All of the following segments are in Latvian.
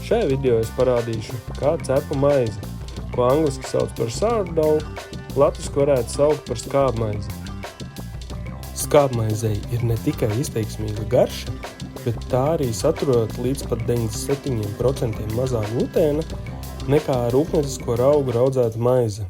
Šajā video es parādīšu, kā cepu maizi, ko angliski sauc par sourdough, latviski varētu saukt par skābmaizi. Skābmaizei ir ne tikai izteiksmīga garša, bet tā arī saturot līdz pat 97% mazāk glutēna nekā rūpniecisko raugu audzēta maize.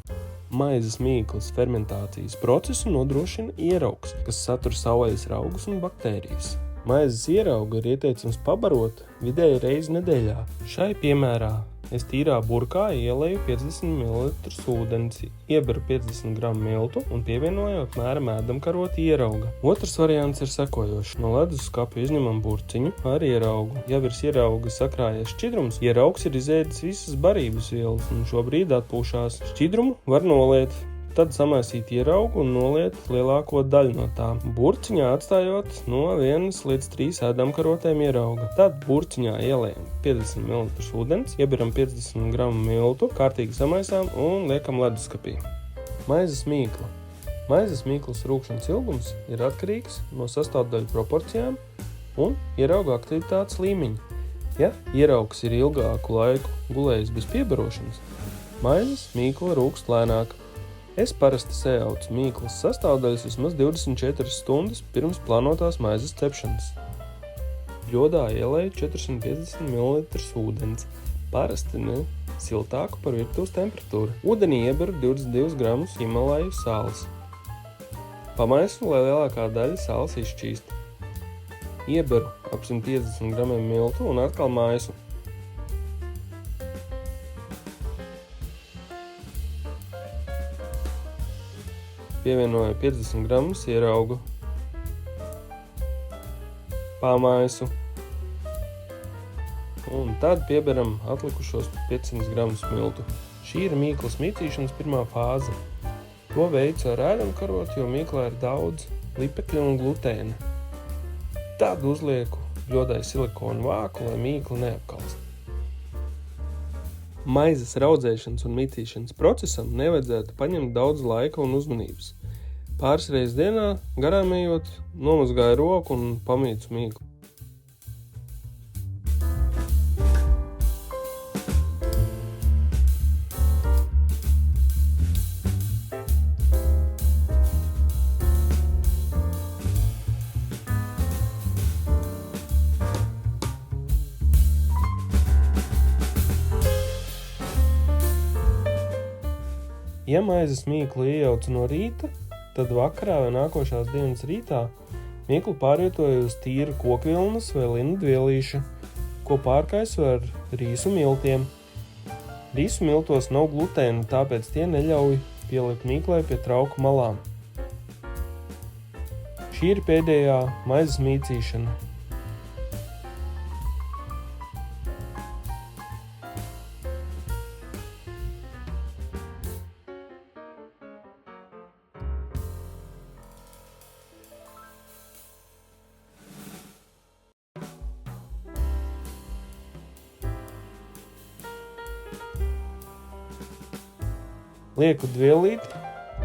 Maizes mīklas fermentācijas procesu nodrošina ieraugs, kas satur savvaļas raugus un baktērijas. Maizes ieraugu ir ieteicams pabarot vidēji reizi nedēļā. Šai piemērā es tīrā burkā ieleju 50 ml ūdens, ieberu 50 g miltu un pievienoju apmēram ēdamkarotu ierauga. Otrs variants ir sekojošs. No leduskapja izņemam burciņu ar ieraugu. Ja virs ierauga sakrājies šķidrums, ieraugs ir izēdis visas barības vielas un šobrīd atpūšās. Šķidrumu var noliet. Tad samaisīt ieraugu un noliet lielāko daļu no tā. Burciņā atstājot no 1 līdz 3 ēdamkarotēm ierauga. Tad burciņā ielējam 50 ml ūdens, ieberam 50 g miltu, kārtīgi samaisām un liekam leduskapī. Maizes mīkla. Maizes mīklas rūkšanas ilgums ir atkarīgs no sastāvdaļu proporcijām un ierauga aktivitātes līmeņa. Ja ieraugs ir ilgāku laiku gulējis bez piebarošanas, maizes mīkla rūkst lēnāk. Es parasti sajaucu mīklas sastāvdaļas vismaz 24 stundas pirms plānotās maizes cepšanas. Bļodā ieleju 450 ml ūdens, parasti ne siltāku par virtuves temperatūru. Ūdenī ieberu 22 g Himalaju sāls. Pamaisu, lai lielākā daļa sāls izšķīst. Ieberu ap 150 g miltu un atkal maisu. Pievienoju 50 g ieraugu, pamaisu un tad pieberam atlikušos 500 g miltu. Šī ir mīklas mīcīšanas pirmā fāze. To veicu ar ēdamkarotu, jo mīklā ir daudz lipekļu un glutēna. Tad uzlieku bļodai silikonu vāku, lai mīkla neapkalst. Maizes raudzēšanas un mīcīšanas procesam nevajadzētu paņemt daudz laika un uzmanības. Pāris reizes dienā, garām ejot, nomazgāju roku un pamīcu mīklu. Ja maizes mīklu iejaucu no rīta, tad vakarā vai nākošās dienas rītā mīklu pārvietoju uz tīru kokvilnas vai linu dvielīšu, ko pārkaisu ar rīsu miltiem. Rīsu miltos nav glutēna, tāpēc tie neļauj pielikt mīklai pie trauku malām. Šī ir pēdējā maizes mīcīšana. Lieku dvielīti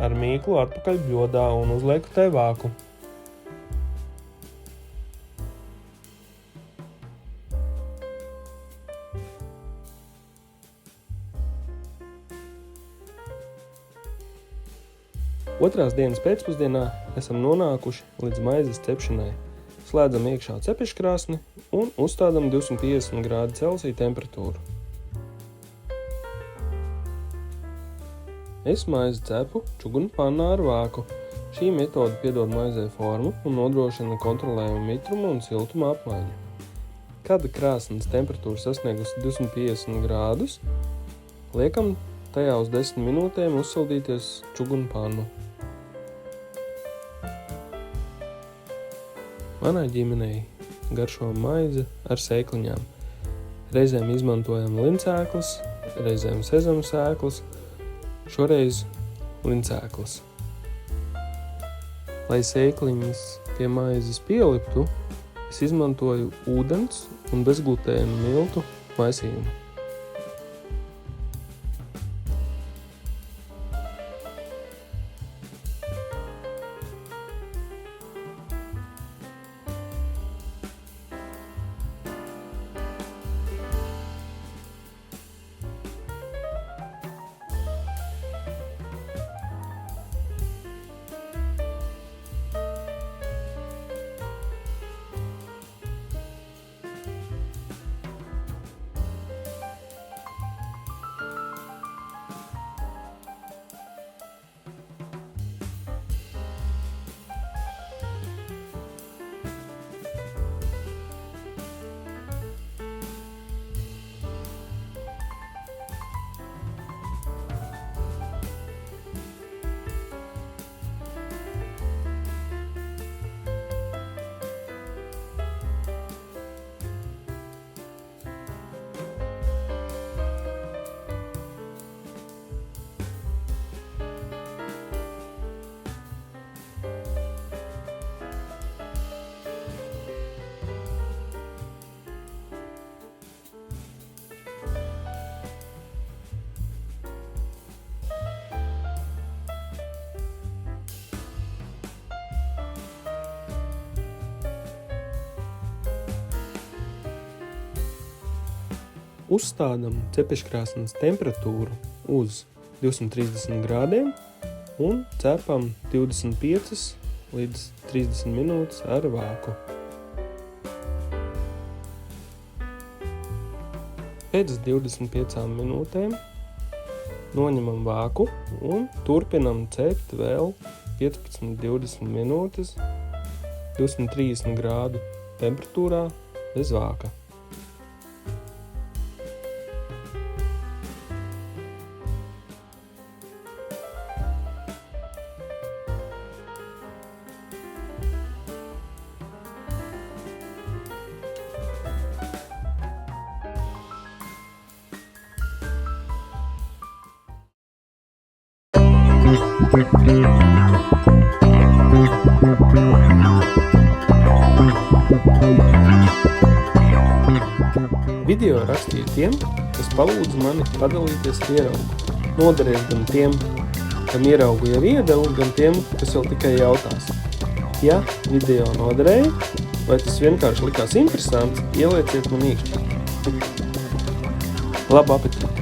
ar mīklu atpakaļ bļodā un uzlieku tai vāku. Otrās dienas pēcpusdienā esam nonākuši līdz maizes cepšanai. Slēdzam iekšā cepeškrāsni un uzstādam 250 grādu Celzija temperatūru. Es maizi cepu čugunpannā ar vāku. Šī metode piedod maizei formu un nodrošina kontrolējumu mitrumu un siltuma apmaiņu. Kad krāsnes temperatūra sasniegusi 250 grādus, liekam tajā uz 10 minūtēm uzsildīties čugunpannu. Manai ģimenei garšo maize ar sēkliņām. Reizēm izmantojam lincēklas, reizēm sezamu sēklas, šoreiz lincēklas. Lai sēkliņas pie maizes pieliptu, es izmantoju ūdens un bezglutēnu miltu maisījumu. Uzstādam cepeškrāsnes temperatūru uz 230 grādiem un cepam 25 līdz 30 minūtes ar vāku. Pēc 25 minūtēm noņemam vāku un turpinam cept vēl 15-20 minūtes 230 grādu temperatūrā bez vāka. Video rakstīju tiem, kas palūdza mani padalīties ar ieraugu. Noderēs gan tiem, kam ieraugu jau iedevu, gan tiem, kas vēl tikai jautās. Ja video noderēja, vai tas vienkārši likās interesants, ielieciet man iekšā. Labu apetīti!